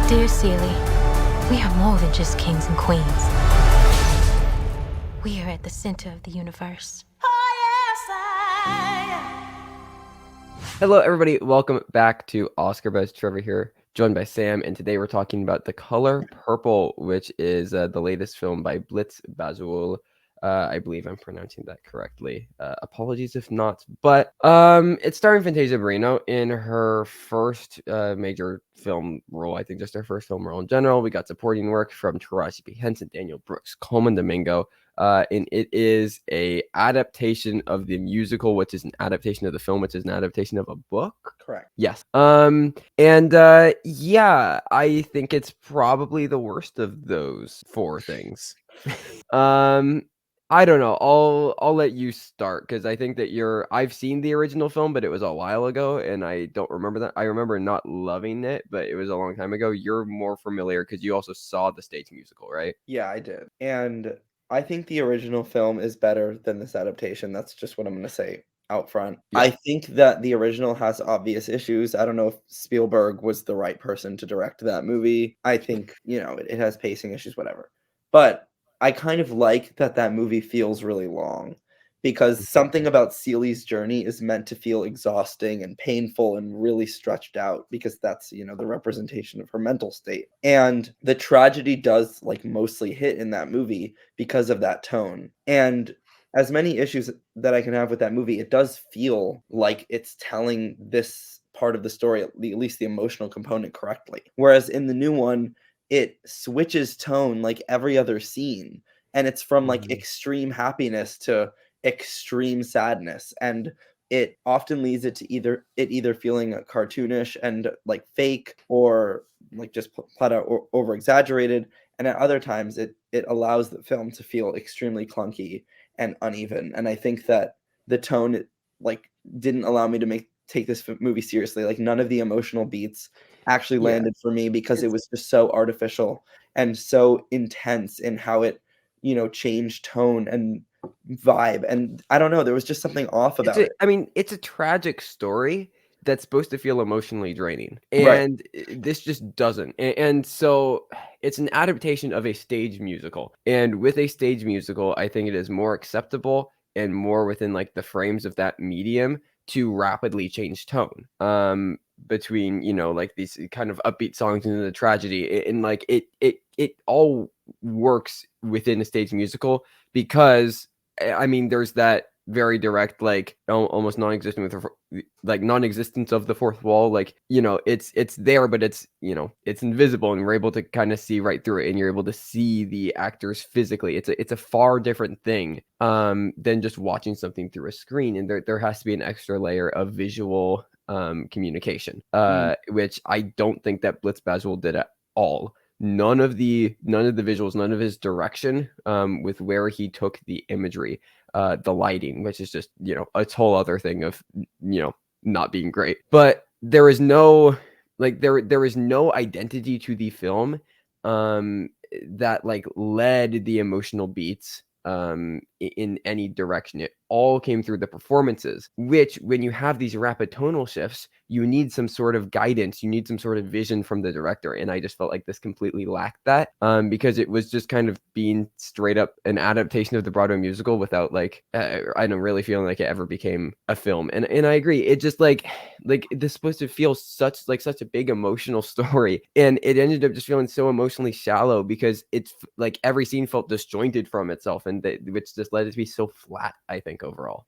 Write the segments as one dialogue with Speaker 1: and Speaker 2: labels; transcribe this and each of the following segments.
Speaker 1: Dear Seeley, we are more than just kings and queens. We are at the center of the universe.
Speaker 2: Hello, everybody. Welcome back to Oscar Buzz. Trevor here, joined by Sam, and today we're talking about The Color Purple, which is the latest film by Blitz Bazawule. I believe I'm pronouncing that correctly. Apologies if not, but it's starring Fantasia Barrino in her first major film role. I think just her first film role in general. We got supporting work from Taraji P. Henson, Daniel Brooks, Coleman Domingo. And it is a adaptation of the musical, which is an adaptation of the film, which is an adaptation of a book.
Speaker 3: Correct.
Speaker 2: Yes. Yeah, I think it's probably the worst of those four things. I don't know. I'll let you start because I think that I've seen the original film, but it was a while ago, and I don't remember that. I remember not loving it, but it was a long time ago. You're more familiar because you also saw the stage musical, right?
Speaker 3: Yeah, I did. And I think the original film is better than this adaptation. That's just what I'm going to say out front.
Speaker 2: Yeah.
Speaker 3: I think that the original has obvious issues. I don't know if Spielberg was the right person to direct that movie. I think, it has pacing issues, whatever. But I kind of like that movie feels really long because something about Seeley's journey is meant to feel exhausting and painful and really stretched out because that's, the representation of her mental state. And the tragedy does mostly hit in that movie because of that tone. And as many issues that I can have with that movie, it does feel like it's telling this part of the story, at least the emotional component, correctly. Whereas in the new one, it switches tone like every other scene. And it's from extreme happiness to extreme sadness, and it often leads it to either feeling cartoonish and fake, or just flat out over exaggerated, and at other times it allows the film to feel extremely clunky and uneven. And I think that the tone didn't allow me to take this movie seriously. None of the emotional beats actually landed for me because it was just so artificial and so intense in how it changed tone and vibe. And I don't know, there was just something off about it.
Speaker 2: I mean, it's a tragic story that's supposed to feel emotionally draining,
Speaker 3: Right.
Speaker 2: and this just doesn't. And so it's an adaptation of a stage musical, and with a stage musical, I think it is more acceptable and more within the frames of that medium to rapidly change tone between these kind of upbeat songs and the tragedy, and it all works within a stage musical because I mean there's that very direct almost non-existent with non-existence of the fourth wall. It's there, but it's it's invisible, and we're able to kind of see right through it, and you're able to see the actors physically. It's a far different thing than just watching something through a screen, and there has to be an extra layer of visual communication, which I don't think that Blitz Bazawule did at all. None of the visuals, none of his direction with where he took the imagery, the lighting, which is just a whole other thing of not being great. But there is no there is no identity to the film that led the emotional beats in any direction. It all came through the performances, which when you have these rapid tonal shifts, you need some sort of guidance, you need some sort of vision from the director, and I just felt like this completely lacked that because it was just kind of being straight up an adaptation of the Broadway musical without I don't really feeling like it ever became a film. And I agree, it just like this supposed to feel such a big emotional story, and it ended up just feeling so emotionally shallow because it's every scene felt disjointed from itself, and which just led it to be so flat, I think, overall.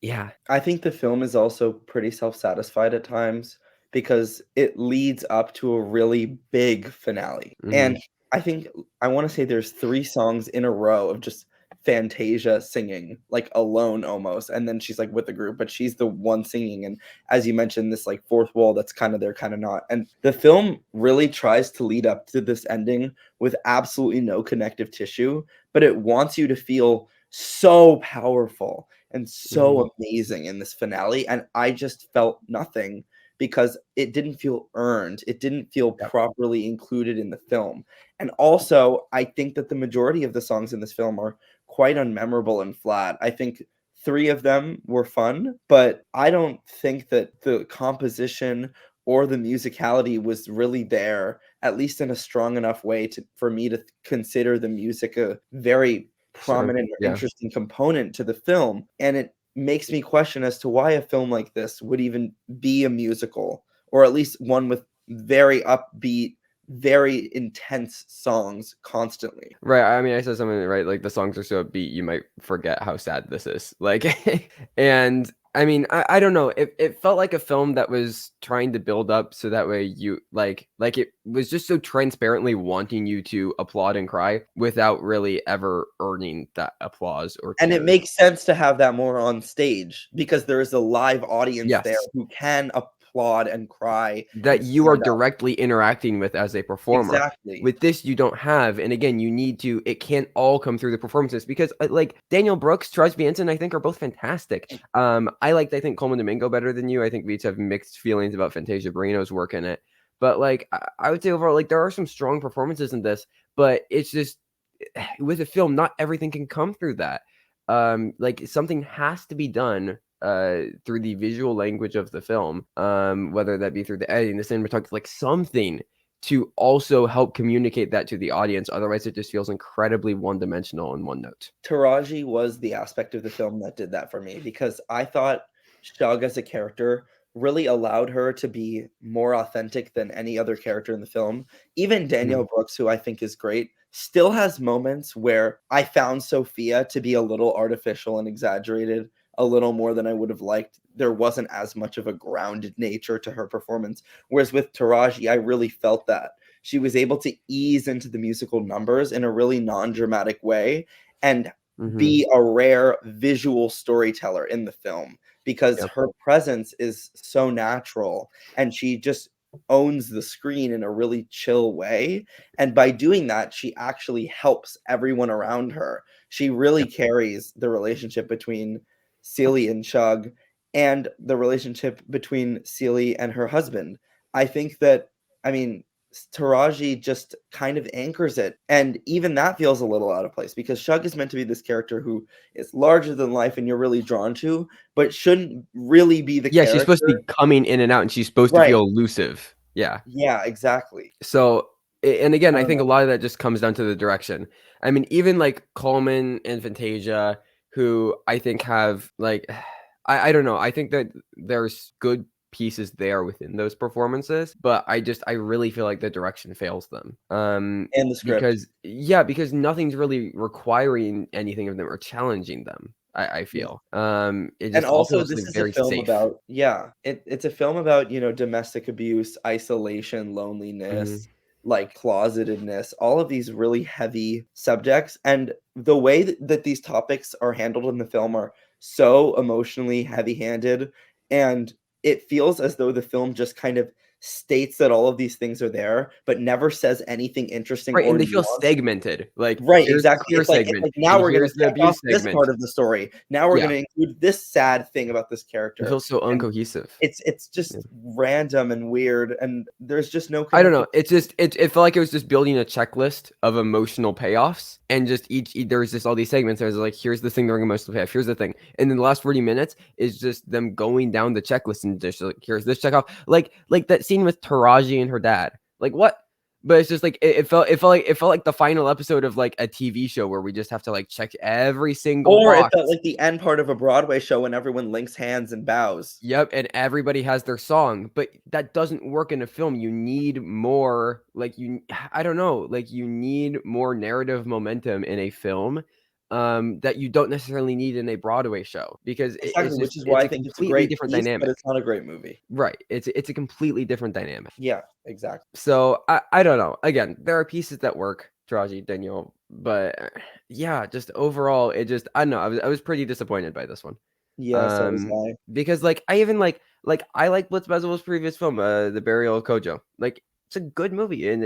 Speaker 2: Yeah.
Speaker 3: I think the film is also pretty self-satisfied at times because it leads up to a really big finale. And I think I want to say there's 3 songs in a row of just Fantasia singing alone almost, and then she's with the group, but she's the one singing. And as you mentioned, this fourth wall that's kind of there, kind of not. And the film really tries to lead up to this ending with absolutely no connective tissue, but it wants you to feel so powerful and so amazing in this finale, and I just felt nothing because it didn't feel earned. It didn't feel properly included in the film. And also, I think that the majority of the songs in this film are quite unmemorable and flat. I think 3 of them were fun, but I don't think that the composition or the musicality was really there, at least in a strong enough way for me to consider the music a very
Speaker 2: Sure.
Speaker 3: prominent or
Speaker 2: Yeah.
Speaker 3: interesting component to the film. And it makes me question as to why a film like this would even be a musical, or at least one with very upbeat, very intense songs constantly.
Speaker 2: Right. I mean, I said something right. Like the songs are so upbeat, you might forget how sad this is. Like, and I mean, I don't know. It felt like a film that was trying to build up so that way you like it was just so transparently wanting you to applaud and cry without really ever earning that applause or
Speaker 3: And it
Speaker 2: tears.
Speaker 3: makes sense to have that more on stage because there is a live audience there
Speaker 2: Yes.
Speaker 3: who can applaud and cry
Speaker 2: That
Speaker 3: and
Speaker 2: you are
Speaker 3: stand up.
Speaker 2: directly interacting with as a performer.
Speaker 3: Exactly.
Speaker 2: With this, you don't have, and again, you need to. It can't all come through the performances because, like Daniel Brooks, Charles Manson, I think are both fantastic. I think Coleman Domingo better than you. I think we each have mixed feelings about Fantasia Barrino's work in it, but like I would say overall, like there are some strong performances in this, but it's just with a film, not everything can come through that. Like something has to be done through the visual language of the film, whether that be through the editing, the cinematography, like something to also help communicate that to the audience. Otherwise, it just feels incredibly one-dimensional and one note.
Speaker 3: Taraji was the aspect of the film that did that for me because I thought Shug as a character really allowed her to be more authentic than any other character in the film. Even Daniel Brooks, who I think is great, still has moments where I found Sophia to be a little artificial and exaggerated, a little more than I would have liked. There wasn't as much of a grounded nature to her performance. Whereas with Taraji, I really felt that. She was able to ease into the musical numbers in a really non-dramatic way and
Speaker 2: Mhm.
Speaker 3: be a rare visual storyteller in the film because
Speaker 2: Yep.
Speaker 3: her presence is so natural and she just owns the screen in a really chill way. And by doing that, she actually helps everyone around her. She really
Speaker 2: Yep.
Speaker 3: carries the relationship between Celie and Chug and the relationship between Celie and her husband. I think that, I mean, Taraji just kind of anchors it. And even that feels a little out of place because Shug is meant to be this character who is larger than life and you're really drawn to, but shouldn't really be the
Speaker 2: Yeah, she's supposed to
Speaker 3: character.
Speaker 2: be coming in and out, and she's supposed to
Speaker 3: Right.
Speaker 2: feel elusive. Yeah.
Speaker 3: Yeah, exactly.
Speaker 2: So, and again,
Speaker 3: I
Speaker 2: I
Speaker 3: don't
Speaker 2: think a
Speaker 3: know.
Speaker 2: lot of that just comes down to the direction. I mean, even like Coleman and Fantasia, who I think have like, I don't know. I think that there's good pieces there within those performances, but I really feel like the direction fails them.
Speaker 3: And the script.
Speaker 2: Because nothing's really requiring anything of them or challenging them. I
Speaker 3: Yeah.
Speaker 2: feel. It
Speaker 3: And
Speaker 2: just all
Speaker 3: also
Speaker 2: feels
Speaker 3: this
Speaker 2: like
Speaker 3: is a
Speaker 2: very
Speaker 3: film
Speaker 2: safe.
Speaker 3: about it's a film about, domestic abuse, isolation,
Speaker 2: Mhm.
Speaker 3: loneliness, like closetedness, all of these really heavy subjects. And the way that these topics are handled in the film are so emotionally heavy-handed, and it feels as though the film just kind of states that all of these things are there, but never says anything interesting
Speaker 2: Right,
Speaker 3: or
Speaker 2: and they feel
Speaker 3: nuanced.
Speaker 2: segmented. Like,
Speaker 3: Right,
Speaker 2: here's the
Speaker 3: exactly.
Speaker 2: queer
Speaker 3: It's
Speaker 2: segment,
Speaker 3: like now
Speaker 2: and
Speaker 3: we're gonna
Speaker 2: here's the
Speaker 3: check off
Speaker 2: abuse
Speaker 3: this
Speaker 2: segment.
Speaker 3: part of the story. Now we're
Speaker 2: Yeah,
Speaker 3: gonna include this sad thing about this
Speaker 2: it
Speaker 3: character,
Speaker 2: feels so
Speaker 3: and
Speaker 2: uncohesive.
Speaker 3: it's just
Speaker 2: Yeah.
Speaker 3: random and weird, and there's just no
Speaker 2: I don't
Speaker 3: connecting.
Speaker 2: know. It's just it felt like it was just building a checklist of emotional payoffs, and just there was just all these segments. There's like, here's the thing during emotional payoff. Here's the thing, and then the last 40 minutes is just them going down the checklist and just like, here's this check off. Like that scene with Taraji and her dad. Like what? But it's just like it felt like the final episode of like a TV show where we just have to like check every single
Speaker 3: Or it
Speaker 2: box.
Speaker 3: felt like the end part of a Broadway show when everyone links hands and bows.
Speaker 2: Yep, and everybody has their song, but that doesn't work in a film. You need more, like I don't know, like you need more narrative momentum in a film, that you don't necessarily need in a Broadway show because
Speaker 3: Exactly, which is why
Speaker 2: it's
Speaker 3: I
Speaker 2: a
Speaker 3: think it's a
Speaker 2: completely
Speaker 3: great
Speaker 2: different
Speaker 3: piece, but
Speaker 2: dynamic.
Speaker 3: it's not a great movie.
Speaker 2: Right. It's a completely different dynamic.
Speaker 3: Yeah, exactly.
Speaker 2: So I don't know. Again, there are pieces that work, Taraji, Daniel, but yeah, just overall, it just I don't know. I was pretty disappointed by this one.
Speaker 3: Yeah, so was
Speaker 2: Um,
Speaker 3: I.
Speaker 2: because like I even like I like Blitz Bezos' previous film, The Burial of Kojo. Like it's a good movie, and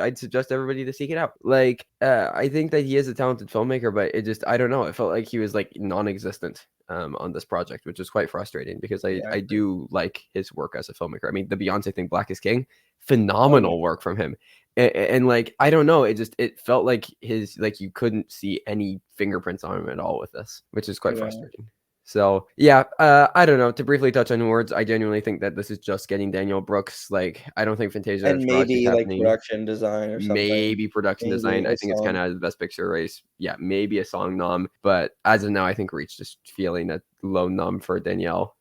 Speaker 2: I'd suggest everybody to seek it out. Like I think that he is a talented filmmaker, but it just I don't know. It felt like he was like non-existent on this project, which is quite frustrating because I
Speaker 3: Yeah, I
Speaker 2: I
Speaker 3: agree.
Speaker 2: do like his work as a filmmaker. I mean, the Beyonce thing, Black is King,
Speaker 3: Oh, yeah.
Speaker 2: phenomenal work from him. And like I don't know, it felt like his like you couldn't see any fingerprints on him at all with this, which is quite
Speaker 3: Yeah.
Speaker 2: frustrating. So yeah, I don't know. To briefly touch on words, I genuinely think that this is just getting Daniel Brooks. Like, I don't think Fantasia
Speaker 3: And
Speaker 2: is project
Speaker 3: maybe, like,
Speaker 2: happening.
Speaker 3: production design or something.
Speaker 2: Maybe production
Speaker 3: Maybe
Speaker 2: design. I
Speaker 3: a
Speaker 2: think it's kind
Speaker 3: song.
Speaker 2: of out of the best picture race. Yeah, maybe a song nom, but as of now, I think Reach just feeling a low nom for Danielle.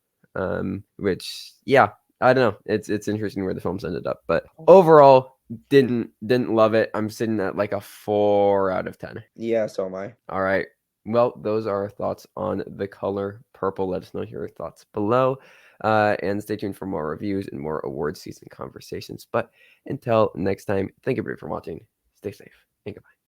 Speaker 2: Which yeah, I don't know. It's interesting where the films ended up, but overall, didn't love it. I'm sitting at like a 4 out of 10.
Speaker 3: Yeah, so am I.
Speaker 2: All right. Well, those are our thoughts on The Color Purple. Let us know your thoughts below. And stay tuned for more reviews and more award season conversations. But until next time, thank you everybody for watching. Stay safe and goodbye.